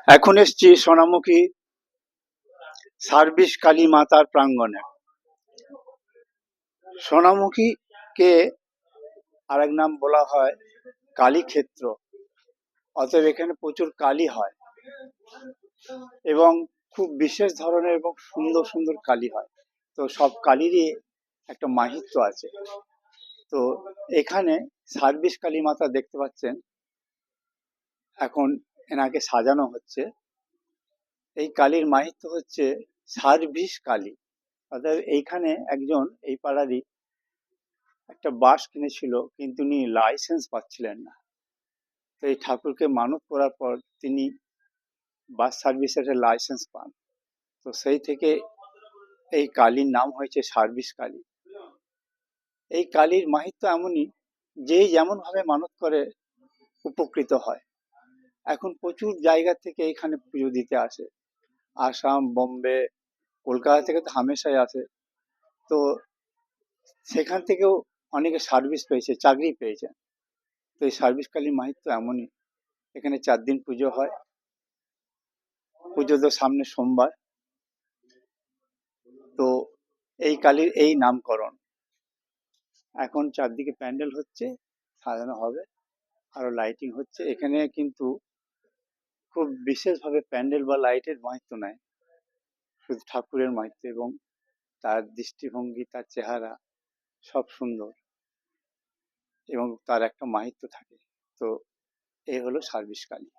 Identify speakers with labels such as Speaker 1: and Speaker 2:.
Speaker 1: এখন এসছি সোনামুখী সার্ভিস কালী মাতার প্রাঙ্গণে। সোনামুখীকে আরেক নাম বলা হয় কালী ক্ষেত্র। অতএব এখানে প্রচুর কালী হয় এবং খুব বিশেষ ধরনের এবং সুন্দর সুন্দর কালী হয়। তো সব কালীরই একটা মাহাত্ম্য আছে। তো এখানে সার্ভিস কালী মাতা দেখতে পাচ্ছেন, এখন এনাকে সাজানো হচ্ছে। এই কালীর মাহাত্ম্য হচ্ছে সার্ভিস কালী। অর্থাৎ এইখানে একজন এই পাড়ারই একটা বাস কিনেছিল, কিন্তু উনি লাইসেন্স পাচ্ছিলেন না। তো এই ঠাকুরকে মানত করার পর তিনি বাস সার্ভিসের লাইসেন্স পান। তো সেই থেকে এই কালীর নাম হয়েছে সার্ভিস কালী। এই কালীর মাহাত্ম্য এমনই, যে যেমন ভাবে মানত করে উপকৃত হয়। এখন প্রচুর জায়গা থেকে এখানে পুজো দিতে আসে। আসাম, বোম্বে, কলকাতা থেকে তো হামেশাই আসে। তো সেখান থেকেও অনেকে সার্ভিস পেয়েছে, চাকরি পেয়েছে। তো এই সার্ভিস কালীর মাহাত্ম্য এমনই। এখানে 4 দিন পুজো হয়। পুজো তো সামনে সোমবার। তো এই কালীর এই নামকরণ। এখন চারদিকে প্যান্ডেল হচ্ছে, সাজানো হবে, আরো লাইটিং হচ্ছে। এখানে কিন্তু খুব বিশেষভাবে প্যান্ডেল বা লাইটের মাহাত্ম্য নাই, শুধু ঠাকুরের মাহাত্ম্য এবং তার দৃষ্টিভঙ্গি, তার চেহারা সব সুন্দর এবং তার একটা মাহাত্ম্য থাকে। তো এই হলো সার্ভিস কালী।